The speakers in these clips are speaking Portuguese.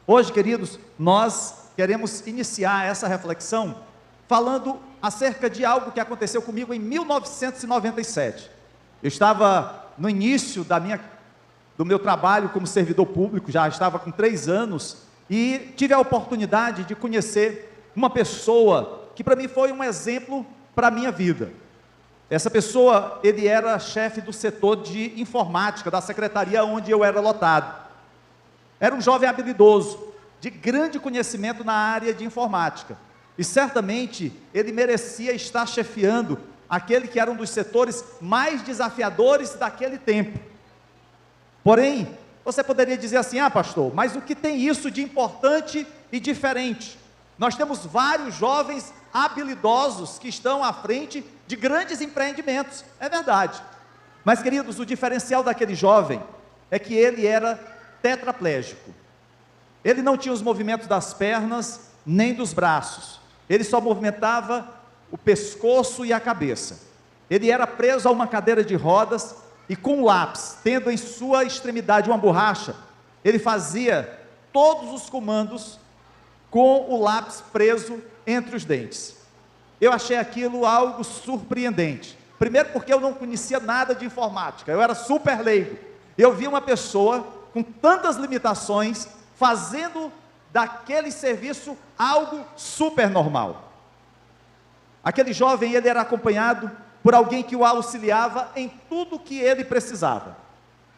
Hoje, queridos, nós queremos iniciar essa reflexão falando acerca de algo que aconteceu comigo em 1997. Eu estava no início do meu trabalho como servidor público, já estava com 3 anos, e tive a oportunidade de conhecer uma pessoa que para mim foi um exemplo para a minha vida. Essa pessoa, ele era chefe do setor de informática, da secretaria onde eu era lotado. Era um jovem habilidoso, de grande conhecimento na área de informática. E certamente ele merecia estar chefiando aquele que era um dos setores mais desafiadores daquele tempo. Porém, você poderia dizer assim: ah, pastor, mas o que tem isso de importante e diferente? Nós temos vários jovens habilidosos que estão à frente de grandes empreendimentos. É verdade. Mas, queridos, o diferencial daquele jovem é que ele era tetraplégico. Ele não tinha os movimentos das pernas nem dos braços. Ele só movimentava o pescoço e a cabeça. Ele era preso a uma cadeira de rodas e com um lápis, tendo em sua extremidade uma borracha, ele fazia todos os comandos com o lápis preso entre os dentes. Eu achei aquilo algo surpreendente. Primeiro porque eu não conhecia nada de informática, eu era super leigo. Eu vi uma pessoa com tantas limitações fazendo daquele serviço algo super normal. Aquele jovem, ele era acompanhado por alguém que o auxiliava em tudo que ele precisava.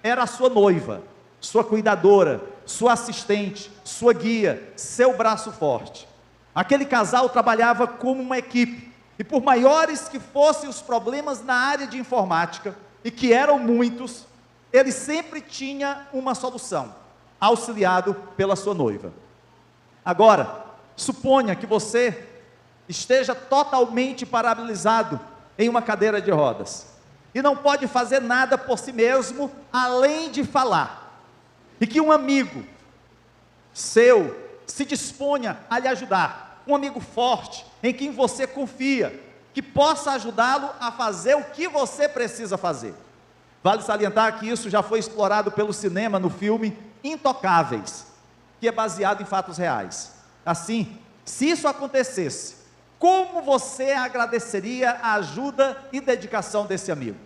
Era a sua noiva, sua cuidadora, sua assistente, sua guia, seu braço forte. Aquele casal trabalhava como uma equipe, e por maiores que fossem os problemas na área de informática, e que eram muitos, ele sempre tinha uma solução, auxiliado pela sua noiva. Agora, suponha que você esteja totalmente paralisado em uma cadeira de rodas, e não pode fazer nada por si mesmo, além de falar, e que um amigo seu se disponha a lhe ajudar, um amigo forte, em quem você confia, que possa ajudá-lo a fazer o que você precisa fazer. Vale salientar que isso já foi explorado pelo cinema no filme Intocáveis, que é baseado em fatos reais. Assim, se isso acontecesse, como você agradeceria a ajuda e dedicação desse amigo?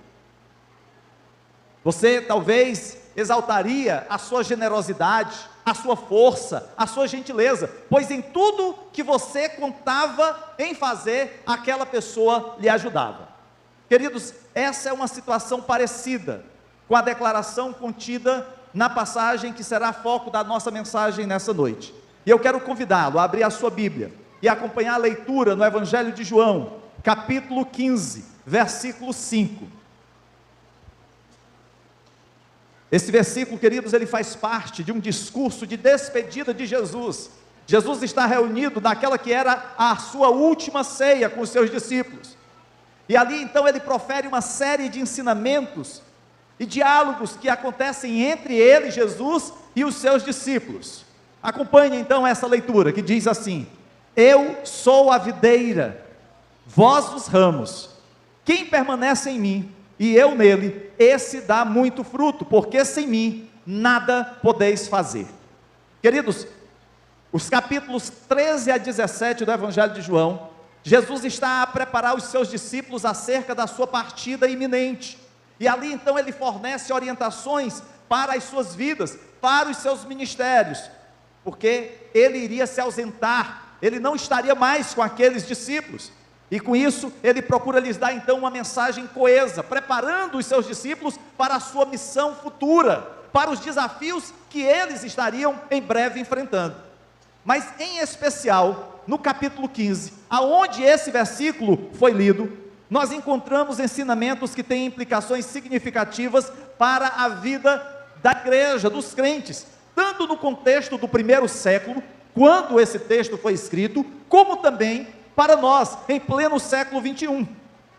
Você talvez exaltaria a sua generosidade, a sua força, a sua gentileza, pois em tudo que você contava em fazer, aquela pessoa lhe ajudava. Queridos, essa é uma situação parecida com a declaração contida na passagem que será foco da nossa mensagem nessa noite. E eu quero convidá-lo a abrir a sua Bíblia e acompanhar a leitura no Evangelho de João, capítulo 15, versículo 5. Esse versículo, queridos, ele faz parte de um discurso de despedida de Jesus. Jesus está reunido naquela que era a sua última ceia com os seus discípulos. E ali então ele profere uma série de ensinamentos e diálogos que acontecem entre ele, Jesus, e os seus discípulos. Acompanhe então essa leitura que diz assim: eu sou a videira, vós os ramos. Quem permanece em mim e eu nele, esse dá muito fruto, porque sem mim nada podeis fazer. Queridos, os capítulos 13 a 17 do Evangelho de João, Jesus está a preparar os seus discípulos acerca da sua partida iminente, e ali então ele fornece orientações para as suas vidas, para os seus ministérios, porque ele iria se ausentar, ele não estaria mais com aqueles discípulos, e com isso ele procura lhes dar então uma mensagem coesa, preparando os seus discípulos para a sua missão futura, para os desafios que eles estariam em breve enfrentando. Mas em especial, no capítulo 15, aonde esse versículo foi lido, nós encontramos ensinamentos que têm implicações significativas para a vida da igreja, dos crentes, tanto no contexto do primeiro século, quando esse texto foi escrito, como também para nós, em pleno século 21,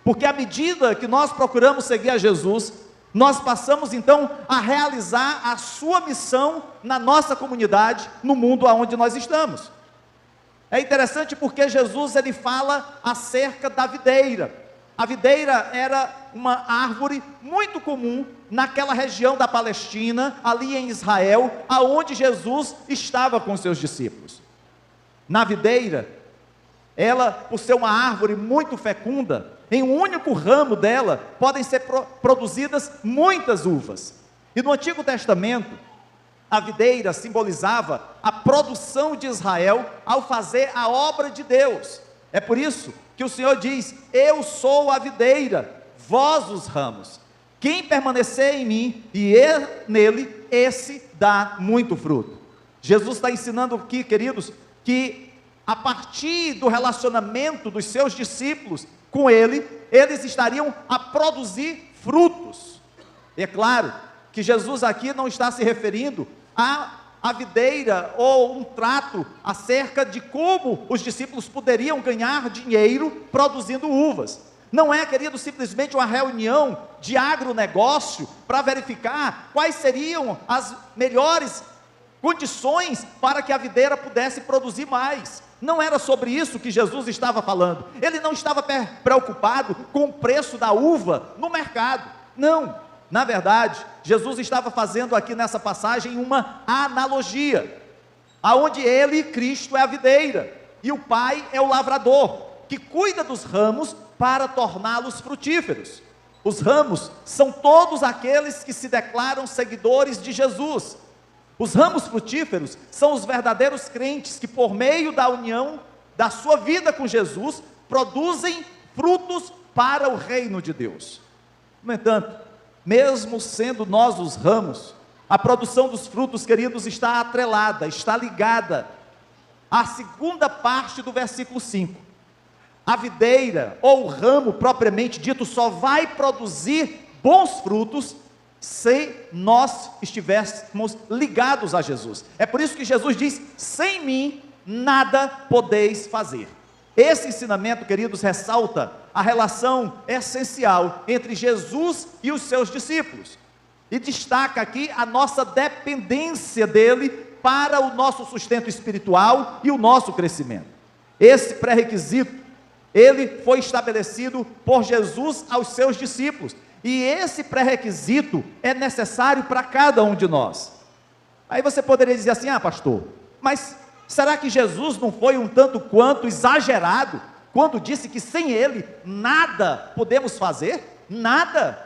porque à medida que nós procuramos seguir a Jesus, nós passamos então a realizar a sua missão na nossa comunidade, no mundo aonde nós estamos. É interessante porque Jesus ele fala acerca da videira, A videira era uma árvore muito comum naquela região da Palestina, ali em Israel, aonde Jesus estava com seus discípulos. Na videira, ela, por ser uma árvore muito fecunda, em um único ramo dela podem ser produzidas muitas uvas. E no Antigo Testamento, a videira simbolizava a produção de Israel ao fazer a obra de Deus. É por isso que o Senhor diz: eu sou a videira, vós os ramos. Quem permanecer em mim e eu nele, esse dá muito fruto. Jesus está ensinando aqui, queridos, que a partir do relacionamento dos seus discípulos com ele, eles estariam a produzir frutos. E é claro que Jesus aqui não está se referindo a videira ou um trato acerca de como os discípulos poderiam ganhar dinheiro produzindo uvas. Não é, querido, simplesmente uma reunião de agronegócio para verificar quais seriam as melhores condições para que a videira pudesse produzir mais. Não era sobre isso que Jesus estava falando. Ele não estava preocupado com o preço da uva no mercado. Não. Na verdade, Jesus estava fazendo aqui nessa passagem uma analogia, aonde ele, Cristo, é a videira, e o Pai é o lavrador, que cuida dos ramos para torná-los frutíferos. Os ramos são todos aqueles que se declaram seguidores de Jesus. Os ramos frutíferos são os verdadeiros crentes que, por meio da união da sua vida com Jesus, produzem frutos para o reino de Deus. No entanto, mesmo sendo nós os ramos, a produção dos frutos, queridos, está atrelada, está ligada à segunda parte do versículo 5. A videira, ou o ramo propriamente dito, só vai produzir bons frutos se nós estivéssemos ligados a Jesus. É por isso que Jesus diz: sem mim nada podeis fazer. Esse ensinamento, queridos, ressalta a relação essencial entre Jesus e os seus discípulos, e destaca aqui a nossa dependência dele para o nosso sustento espiritual e o nosso crescimento. Esse pré-requisito, ele foi estabelecido por Jesus aos seus discípulos, e esse pré-requisito é necessário para cada um de nós. Aí você poderia dizer assim: ah, pastor, mas será que Jesus não foi um tanto quanto exagerado quando disse que sem ele nada podemos fazer? Nada.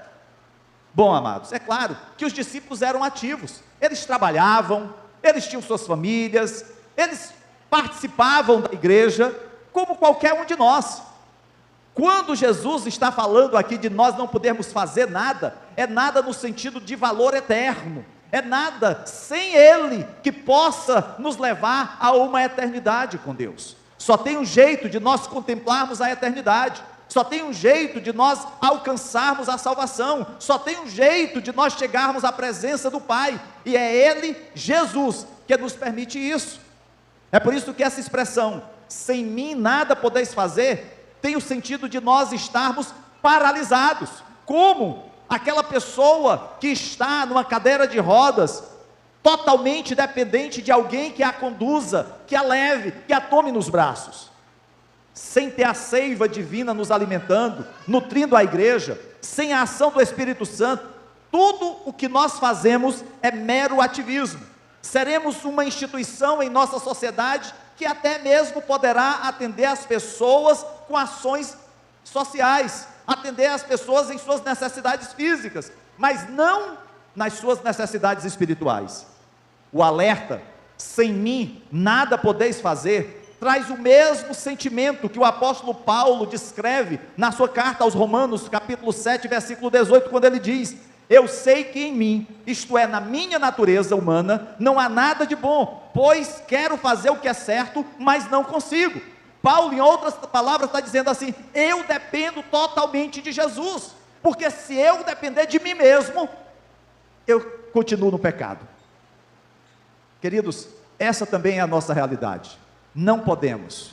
Bom, amados, é claro que os discípulos eram ativos, eles trabalhavam, eles tinham suas famílias, eles participavam da igreja, como qualquer um de nós. Quando Jesus está falando aqui de nós não podermos fazer nada, é nada no sentido de valor eterno, é nada sem ele que possa nos levar a uma eternidade com Deus. Só tem um jeito de nós contemplarmos a eternidade, só tem um jeito de nós alcançarmos a salvação, só tem um jeito de nós chegarmos à presença do Pai, e é ele, Jesus, que nos permite isso. É por isso que essa expressão, sem mim nada podeis fazer, tem o sentido de nós estarmos paralisados, como aquela pessoa que está numa cadeira de rodas, totalmente dependente de alguém que a conduza, que a leve, que a tome nos braços, sem ter a seiva divina nos alimentando, nutrindo a igreja, sem a ação do Espírito Santo. Tudo o que nós fazemos é mero ativismo. Seremos uma instituição em nossa sociedade que até mesmo poderá atender as pessoas com ações sociais, atender as pessoas em suas necessidades físicas, mas não nas suas necessidades espirituais. O alerta, sem mim nada podeis fazer, traz o mesmo sentimento que o apóstolo Paulo descreve na sua carta aos Romanos, capítulo 7, versículo 18, quando ele diz: eu sei que em mim, isto é, na minha natureza humana, não há nada de bom, pois quero fazer o que é certo, mas não consigo. Paulo, em outras palavras, está dizendo assim: eu dependo totalmente de Jesus, porque se eu depender de mim mesmo, eu continuo no pecado. Queridos, essa também é a nossa realidade. Não podemos,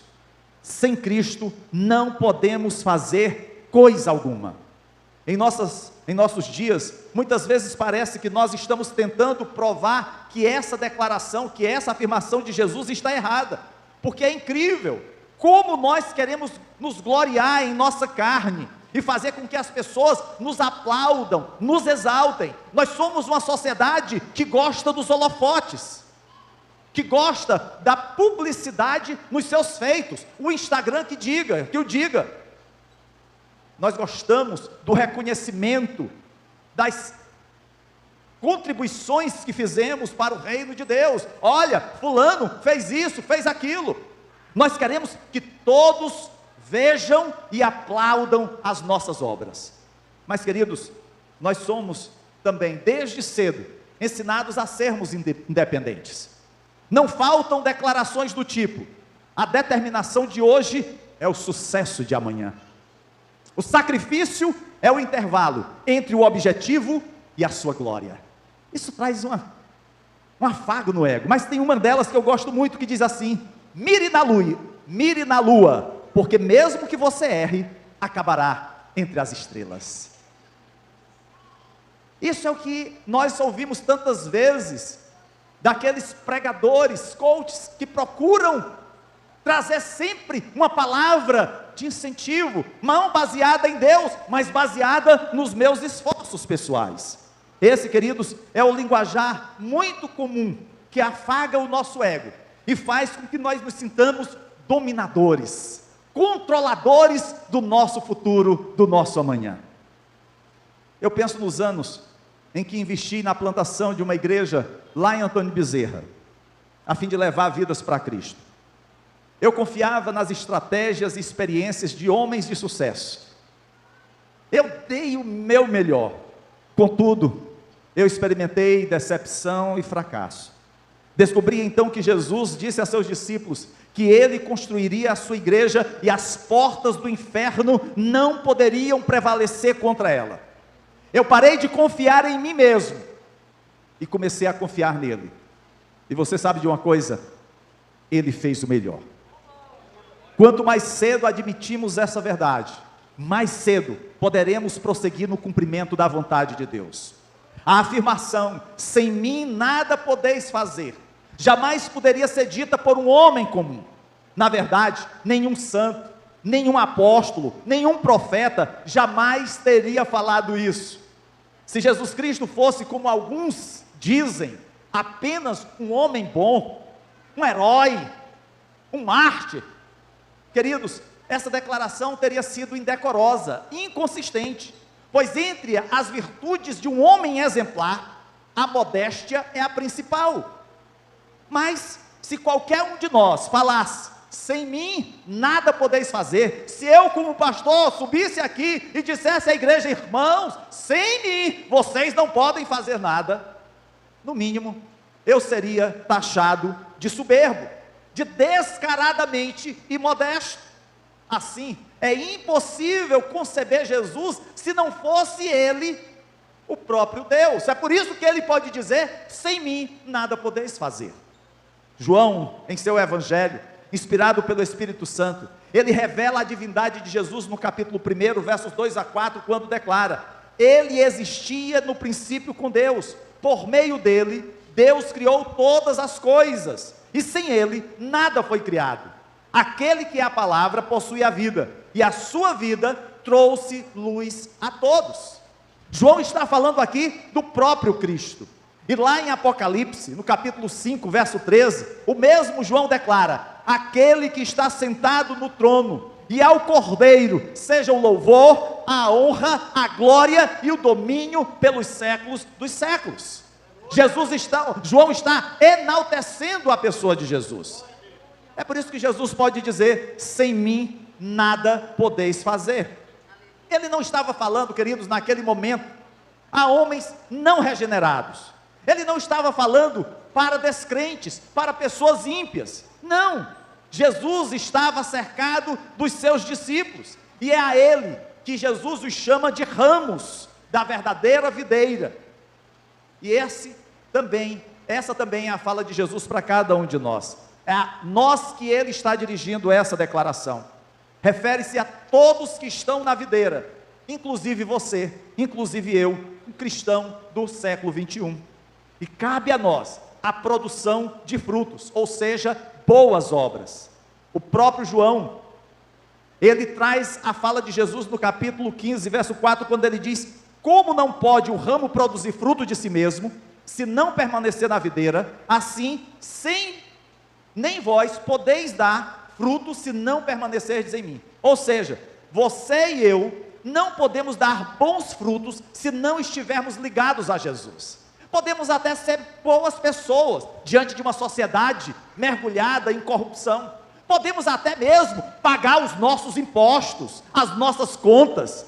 sem Cristo, não podemos fazer coisa alguma. Em nossos dias, muitas vezes parece que nós estamos tentando provar que essa declaração, que essa afirmação de Jesus está errada, porque é incrível como nós queremos nos gloriar em nossa carne, e fazer com que as pessoas nos aplaudam, nos exaltem. Nós somos uma sociedade que gosta dos holofotes, que gosta da publicidade nos seus feitos. O Instagram que o diga. Nós gostamos do reconhecimento das contribuições que fizemos para o reino de Deus. Olha, fulano fez isso, fez aquilo. Nós queremos que todos vejam e aplaudam as nossas obras. Mas, queridos, nós somos também, desde cedo, ensinados a sermos independentes. Não faltam declarações do tipo: a determinação de hoje é o sucesso de amanhã. O sacrifício é o intervalo entre o objetivo e a sua glória. Isso traz um afago no ego, mas tem uma delas que eu gosto muito, que diz assim: mire na lua, porque mesmo que você erre, acabará entre as estrelas. Isso é o que nós ouvimos tantas vezes daqueles pregadores, coaches, que procuram trazer sempre uma palavra de incentivo, não baseada em Deus, mas baseada nos meus esforços pessoais. Esse, queridos, é o linguajar muito comum, que afaga o nosso ego e faz com que nós nos sintamos dominadores, controladores do nosso futuro, do nosso amanhã. Eu penso nos anos em que investi na plantação de uma igreja lá em Antônio Bezerra, a fim de levar vidas para Cristo. Eu confiava nas estratégias e experiências de homens de sucesso. Eu dei o meu melhor. Contudo, eu experimentei decepção e fracasso. Descobri então que Jesus disse a seus discípulos que ele construiria a sua igreja e as portas do inferno não poderiam prevalecer contra ela. Eu parei de confiar em mim mesmo e comecei a confiar nele. E você sabe de uma coisa? Ele fez o melhor. Quanto mais cedo admitimos essa verdade, mais cedo poderemos prosseguir no cumprimento da vontade de Deus. A afirmação, sem mim nada podeis fazer, jamais poderia ser dita por um homem comum. Na verdade, nenhum santo, nenhum apóstolo, nenhum profeta jamais teria falado isso. Se Jesus Cristo fosse, como alguns dizem, apenas um homem bom, um herói, um mártir, queridos, essa declaração teria sido indecorosa, inconsistente, pois entre as virtudes de um homem exemplar, a modéstia é a principal. Mas, se qualquer um de nós falasse, sem mim nada podeis fazer, se eu como pastor subisse aqui e dissesse à igreja, irmãos, sem mim vocês não podem fazer nada, no mínimo, eu seria taxado de soberbo, de descaradamente imodesto. Assim, é impossível conceber Jesus se não fosse ele o próprio Deus. É por isso que ele pode dizer, sem mim nada podeis fazer. João, em seu evangelho, inspirado pelo Espírito Santo, ele revela a divindade de Jesus no capítulo 1, versos 2 a 4, quando declara: ele existia no princípio com Deus, por meio dele, Deus criou todas as coisas, e sem ele, nada foi criado. Aquele que é a palavra possui a vida, e a sua vida trouxe luz a todos. João está falando aqui do próprio Cristo. E lá em Apocalipse, no capítulo 5, verso 13, o mesmo João declara: aquele que está sentado no trono, e ao Cordeiro, seja o louvor, a honra, a glória e o domínio pelos séculos dos séculos. João está enaltecendo a pessoa de Jesus. É por isso que Jesus pode dizer, sem mim nada podeis fazer. Ele não estava falando, queridos, naquele momento, a homens não regenerados. Ele não estava falando para descrentes, para pessoas ímpias. Não, Jesus estava cercado dos seus discípulos, e é a ele que Jesus os chama de ramos da verdadeira videira. E essa também é a fala de Jesus para cada um de nós. É a nós que ele está dirigindo essa declaração. Refere-se a todos que estão na videira, inclusive você, inclusive eu, um cristão do século 21. E cabe a nós a produção de frutos, ou seja, boas obras. O próprio João, ele traz a fala de Jesus no capítulo 15, verso 4, quando ele diz: como não pode o ramo produzir fruto de si mesmo, se não permanecer na videira, assim, nem vós podeis dar fruto, se não permanecerdes em mim. Ou seja, você e eu não podemos dar bons frutos, se não estivermos ligados a Jesus. Podemos até ser boas pessoas, diante de uma sociedade mergulhada em corrupção. Podemos até mesmo pagar os nossos impostos, as nossas contas,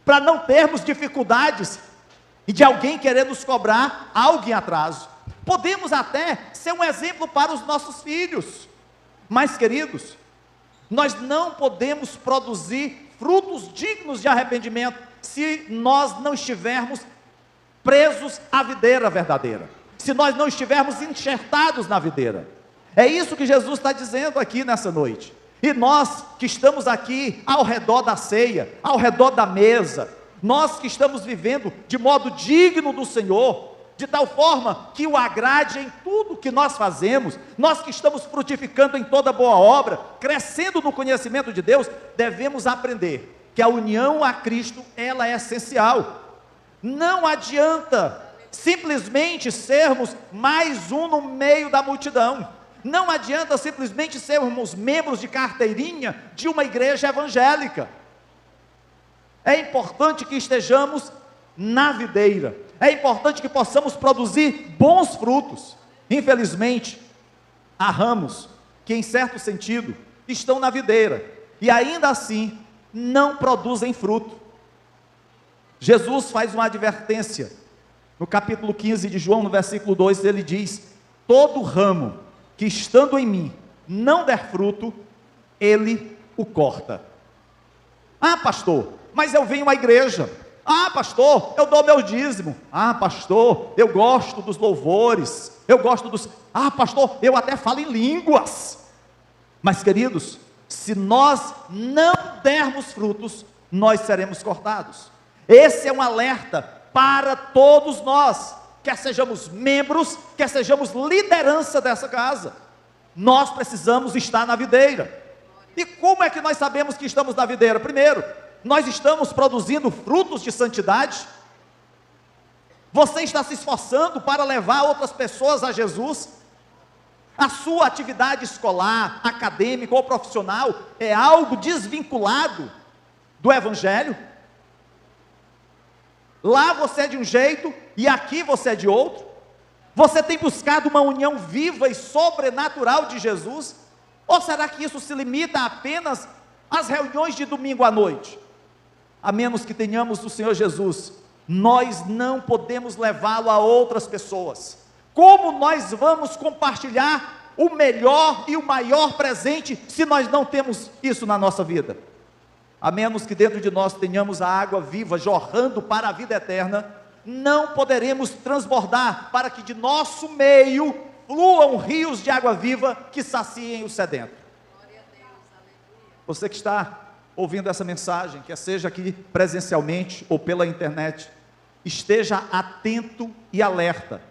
para não termos dificuldades e de alguém querer nos cobrar algo em atraso. Podemos até ser um exemplo para os nossos filhos. Mas, queridos, nós não podemos produzir frutos dignos de arrependimento se nós não estivermos presos à videira verdadeira, se nós não estivermos enxertados na videira. É isso que Jesus está dizendo aqui nessa noite. E nós que estamos aqui ao redor da ceia, ao redor da mesa, nós que estamos vivendo de modo digno do Senhor, de tal forma que o agrade em tudo que nós fazemos, nós que estamos frutificando em toda boa obra, crescendo no conhecimento de Deus, devemos aprender que a união a Cristo, ela é essencial. Não adianta simplesmente sermos mais um no meio da multidão. Não adianta simplesmente sermos membros de carteirinha de uma igreja evangélica. É importante que estejamos na videira. É importante que possamos produzir bons frutos. Infelizmente, há ramos que, em certo sentido, estão na videira e ainda assim não produzem fruto. Jesus faz uma advertência no capítulo 15 de João, no versículo 2, ele diz: todo ramo que estando em mim não der fruto, ele o corta. Ah, pastor, mas eu venho à igreja. Ah, pastor, eu dou meu dízimo. Ah, pastor, eu gosto dos louvores. Eu gosto dos... Ah, pastor, eu até falo em línguas. Mas, queridos, se nós não dermos frutos, nós seremos cortados. Esse é um alerta para todos nós, quer sejamos membros, quer sejamos liderança dessa casa. Nós precisamos estar na videira. E como é que nós sabemos que estamos na videira? Primeiro, nós estamos produzindo frutos de santidade. Você está se esforçando para levar outras pessoas a Jesus? A sua atividade escolar, acadêmica ou profissional é algo desvinculado do Evangelho? Lá você é de um jeito e aqui você é de outro? Você tem buscado uma união viva e sobrenatural de Jesus? Ou será que isso se limita apenas às reuniões de domingo à noite? A menos que tenhamos o Senhor Jesus, nós não podemos levá-lo a outras pessoas. Como nós vamos compartilhar o melhor e o maior presente se nós não temos isso na nossa vida? A menos que dentro de nós tenhamos a água viva jorrando para a vida eterna, não poderemos transbordar para que de nosso meio fluam rios de água viva que saciem o sedento. Você que está ouvindo essa mensagem, quer seja aqui presencialmente ou pela internet, esteja atento e alerta,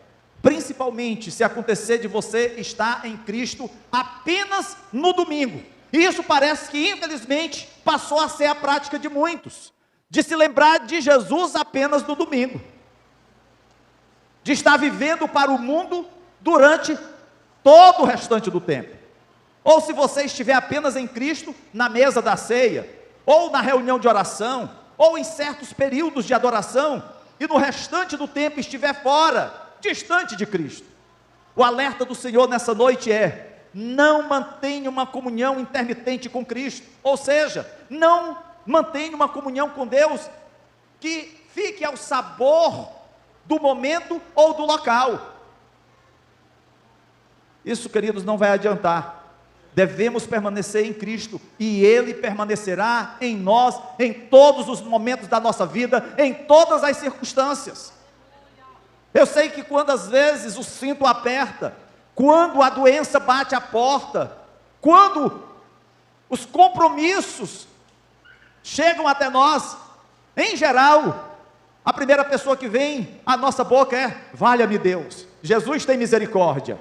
principalmente se acontecer de você estar em Cristo apenas no domingo. E isso parece que infelizmente passou a ser a prática de muitos, de se lembrar de Jesus apenas no domingo, de estar vivendo para o mundo durante todo o restante do tempo. Ou se você estiver apenas em Cristo, na mesa da ceia, ou na reunião de oração, ou em certos períodos de adoração, e no restante do tempo estiver fora, distante de Cristo. O alerta do Senhor nessa noite é: não mantenha uma comunhão intermitente com Cristo, ou seja, não mantenha uma comunhão com Deus que fique ao sabor do momento ou do local. Isso, queridos, não vai adiantar. Devemos permanecer em Cristo, e Ele permanecerá em nós, em todos os momentos da nossa vida, em todas as circunstâncias. Eu sei que quando às vezes o cinto aperta, quando a doença bate à porta, quando os compromissos chegam até nós, em geral, a primeira pessoa que vem à nossa boca é: valha-me Deus, Jesus tem misericórdia.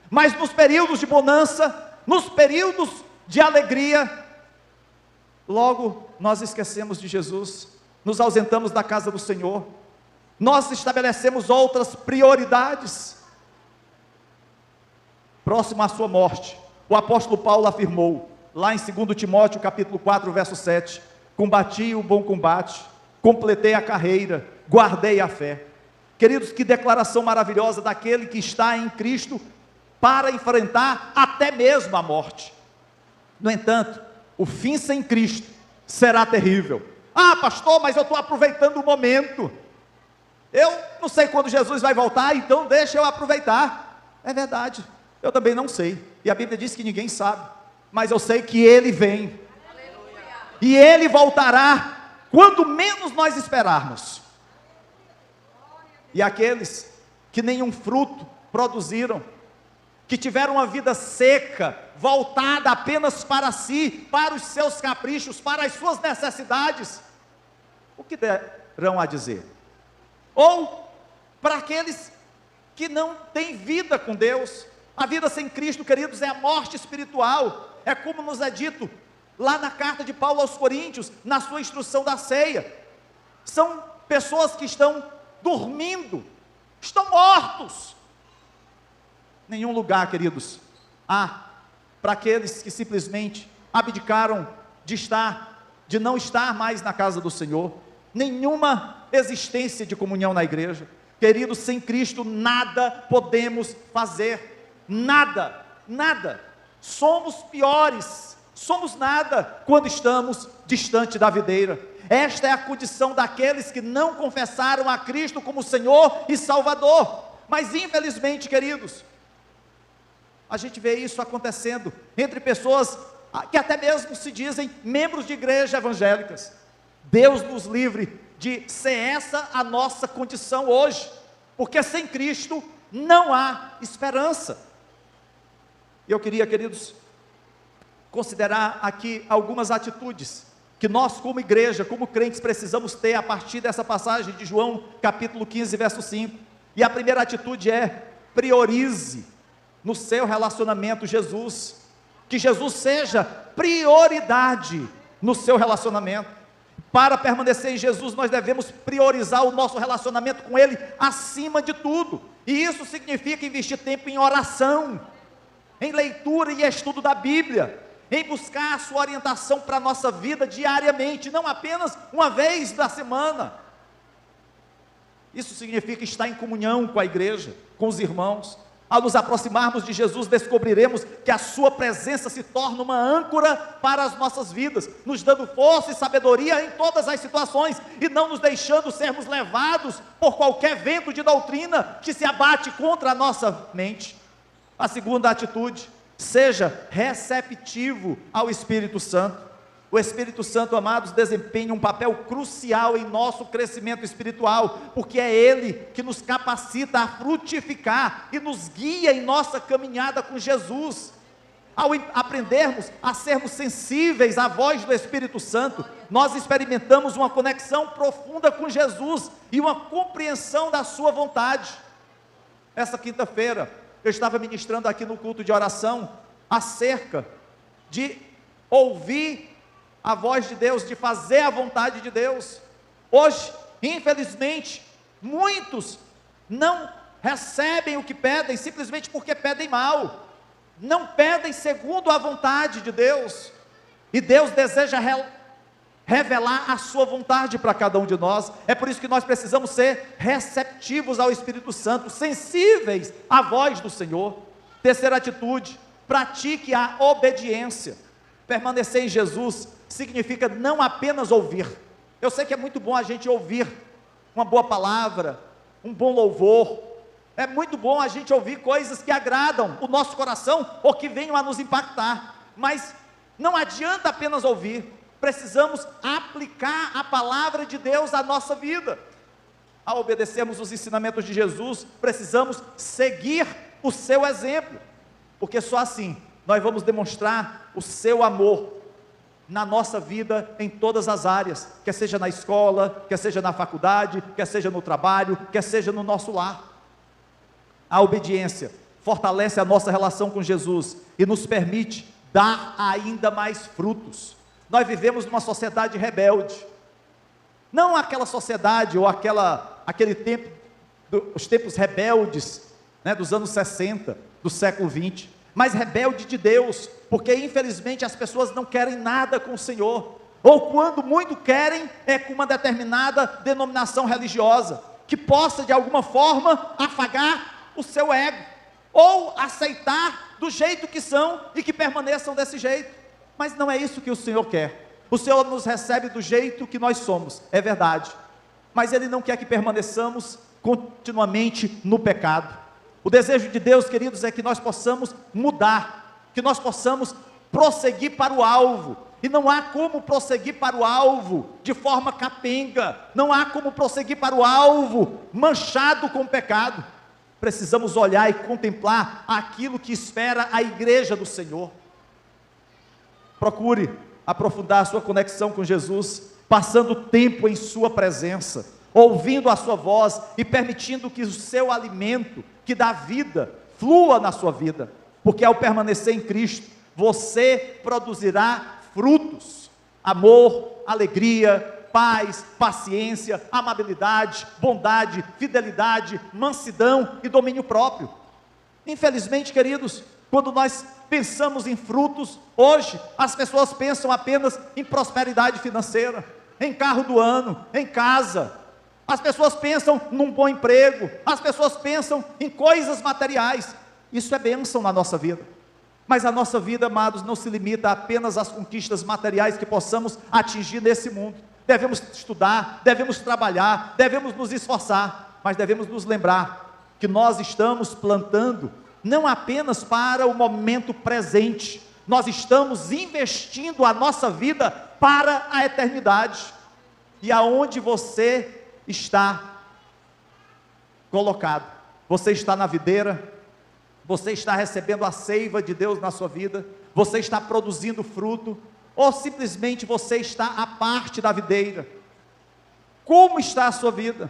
Mas nos períodos de bonança, nos períodos de alegria, Logo, nós esquecemos de Jesus, nos ausentamos da casa do Senhor, nós estabelecemos outras prioridades. Próximo à sua morte, o apóstolo Paulo afirmou, lá em 2 Timóteo capítulo 4, verso 7, combati o bom combate, completei a carreira, guardei a fé. Queridos, que declaração maravilhosa daquele que está em Cristo para enfrentar até mesmo a morte. No entanto, o fim sem Cristo será terrível. Ah, pastor, mas eu estou aproveitando o momento. Eu não sei quando Jesus vai voltar, então deixa eu aproveitar. É verdade, eu também não sei. E a Bíblia diz que ninguém sabe, mas eu sei que Ele vem. Aleluia. E Ele voltará quando menos nós esperarmos. E aqueles que nenhum fruto produziram, que tiveram uma vida seca, voltada apenas para si, para os seus caprichos, para as suas necessidades, o que terão a dizer? Ou para aqueles que não têm vida com Deus. A vida sem Cristo, queridos, é a morte espiritual. É como nos é dito lá na carta de Paulo aos Coríntios, na sua instrução da ceia. São pessoas que estão dormindo, estão mortos. Nenhum lugar, queridos, há para aqueles que simplesmente abdicaram de não estar mais na casa do Senhor. Nenhuma existência de comunhão na igreja. Queridos, sem Cristo nada podemos fazer, nada, nada. Somos piores, somos nada quando estamos distante da videira. Esta é a condição daqueles que não confessaram a Cristo como Senhor e Salvador. Mas infelizmente, queridos, a gente vê isso acontecendo entre pessoas que até mesmo se dizem membros de igrejas evangélicas. Deus nos livre de ser essa a nossa condição hoje, porque sem Cristo não há esperança. E eu queria, queridos, considerar aqui algumas atitudes que nós como igreja, como crentes, precisamos ter a partir dessa passagem de João capítulo 15, verso 5, e a primeira atitude é: priorize no seu relacionamento Jesus, que Jesus seja prioridade no seu relacionamento. Para permanecer em Jesus, nós devemos priorizar o nosso relacionamento com Ele acima de tudo, e isso significa investir tempo em oração, em leitura e estudo da Bíblia, em buscar a sua orientação para a nossa vida diariamente, não apenas uma vez na semana. Isso significa estar em comunhão com a igreja, com os irmãos. Ao nos aproximarmos de Jesus, descobriremos que a sua presença se torna uma âncora para as nossas vidas, nos dando força e sabedoria em todas as situações, e não nos deixando sermos levados por qualquer vento de doutrina que se abate contra a nossa mente. A segunda atitude: seja receptivo ao Espírito Santo. O Espírito Santo, amados, desempenha um papel crucial em nosso crescimento espiritual, porque é Ele que nos capacita a frutificar e nos guia em nossa caminhada com Jesus. Ao aprendermos a sermos sensíveis à voz do Espírito Santo, nós experimentamos uma conexão profunda com Jesus e uma compreensão da sua vontade. Essa quinta-feira, eu estava ministrando aqui no culto de oração acerca de ouvir a voz de Deus, de fazer a vontade de Deus. Hoje, infelizmente, muitos não recebem o que pedem, simplesmente porque pedem mal, não pedem segundo a vontade de Deus, e Deus deseja revelar a sua vontade para cada um de nós. É por isso que nós precisamos ser receptivos ao Espírito Santo, sensíveis à voz do Senhor. Terceira atitude: pratique a obediência. Permanecer em Jesus significa não apenas ouvir. Eu sei que é muito bom a gente ouvir uma boa palavra, um bom louvor, é muito bom a gente ouvir coisas que agradam o nosso coração, ou que venham a nos impactar, mas não adianta apenas ouvir, precisamos aplicar a palavra de Deus à nossa vida. Ao obedecermos os ensinamentos de Jesus, precisamos seguir o seu exemplo, porque só assim nós vamos demonstrar o seu amor na nossa vida, em todas as áreas, quer seja na escola, quer seja na faculdade, quer seja no trabalho, quer seja no nosso lar. A obediência fortalece a nossa relação com Jesus e nos permite dar ainda mais frutos. nós vivemos numa sociedade rebelde. Não aquela sociedade ou aquele tempo, os tempos rebeldes, né, dos anos 60, do século 20, mas rebelde de Deus, porque infelizmente as pessoas não querem nada com o Senhor, ou quando muito querem, é com uma determinada denominação religiosa, que possa de alguma forma afagar o seu ego, ou aceitar do jeito que são e que permaneçam desse jeito. Mas não é isso que o Senhor quer. O Senhor nos recebe do jeito que nós somos, é verdade, mas Ele não quer que permaneçamos continuamente no pecado. O desejo de Deus, queridos, é que nós possamos mudar, que nós possamos prosseguir para o alvo, e não há como prosseguir para o alvo de forma capenga, não há como prosseguir para o alvo manchado com o pecado. Precisamos olhar e contemplar aquilo que espera a igreja do Senhor. Procure aprofundar a sua conexão com Jesus, passando tempo em sua presença, ouvindo a sua voz e permitindo que o seu alimento, que dá vida, flua na sua vida, porque ao permanecer em Cristo, você produzirá frutos: amor, alegria, paz, paciência, amabilidade, bondade, fidelidade, mansidão e domínio próprio. Infelizmente, queridos, quando nós pensamos em frutos, hoje as pessoas pensam apenas em prosperidade financeira, em carro do ano, em casa. As pessoas pensam num bom emprego, as pessoas pensam em coisas materiais. Isso é bênção na nossa vida, mas a nossa vida, amados, não se limita apenas às conquistas materiais que possamos atingir nesse mundo. Devemos estudar, devemos trabalhar, devemos nos esforçar, mas devemos nos lembrar que nós estamos plantando não apenas para o momento presente, nós estamos investindo a nossa vida para a eternidade. E aonde você está colocado? Você está na videira? Você está recebendo a seiva de Deus na sua vida? Você está produzindo fruto? Ou simplesmente você está à parte da videira? Como está a sua vida?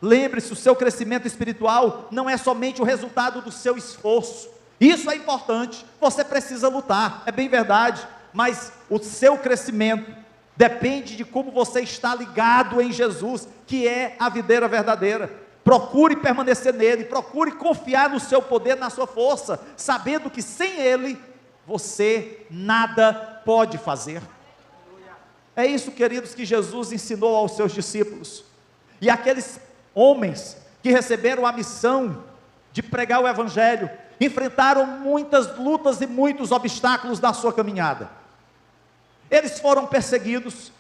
Lembre-se, o seu crescimento espiritual não é somente o resultado do seu esforço. Isso é importante, você precisa lutar, é bem verdade, mas o seu crescimento depende de como você está ligado em Jesus, que é a videira verdadeira. Procure permanecer nele, procure confiar no seu poder, na sua força, sabendo que sem ele, você nada pode fazer. É isso, queridos, que Jesus ensinou aos seus discípulos. E aqueles homens que receberam a missão de pregar o Evangelho, enfrentaram muitas lutas e muitos obstáculos na sua caminhada. Eles foram perseguidos,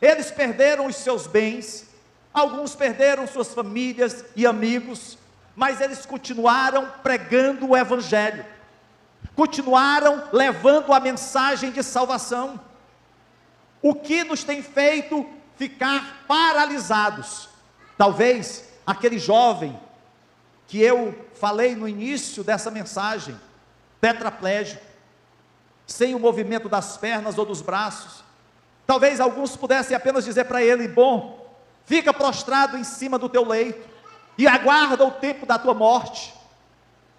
eles perderam os seus bens, alguns perderam suas famílias e amigos, mas eles continuaram pregando o Evangelho, continuaram levando a mensagem de salvação. O que nos tem feito ficar paralisados? Talvez aquele jovem que eu falei no início dessa mensagem, tetraplégico, sem o movimento das pernas ou dos braços. Talvez alguns pudessem apenas dizer para ele: bom, fica prostrado em cima do teu leito e aguarda o tempo da tua morte.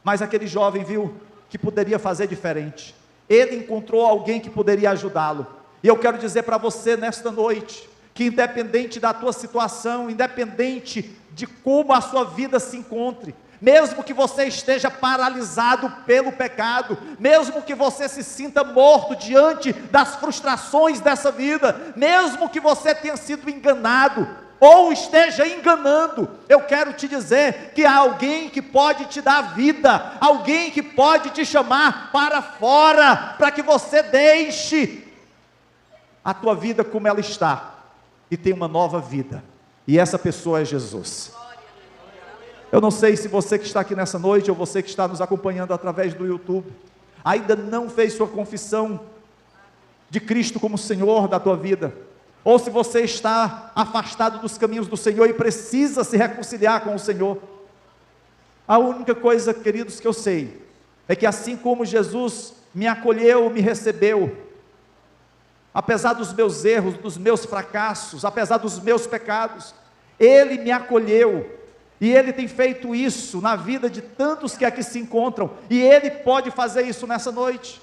Mas aquele jovem viu que poderia fazer diferente. Ele encontrou alguém que poderia ajudá-lo. E eu quero dizer para você nesta noite, que independente da tua situação, independente de como a sua vida se encontre, mesmo que você esteja paralisado pelo pecado, mesmo que você se sinta morto diante das frustrações dessa vida, mesmo que você tenha sido enganado, ou esteja enganando, eu quero te dizer que há alguém que pode te dar vida, alguém que pode te chamar para fora, para que você deixe a tua vida como ela está, e tem uma nova vida, e essa pessoa é Jesus. Eu não sei se você que está aqui nessa noite, ou você que está nos acompanhando através do YouTube, ainda não fez sua confissão de Cristo como Senhor da tua vida, ou se você está afastado dos caminhos do Senhor e precisa se reconciliar com o Senhor. A única coisa, queridos, que eu sei, é que assim como Jesus me acolheu, me recebeu, apesar dos meus erros, dos meus fracassos, apesar dos meus pecados, Ele me acolheu, e Ele tem feito isso na vida de tantos que aqui se encontram, e Ele pode fazer isso nessa noite.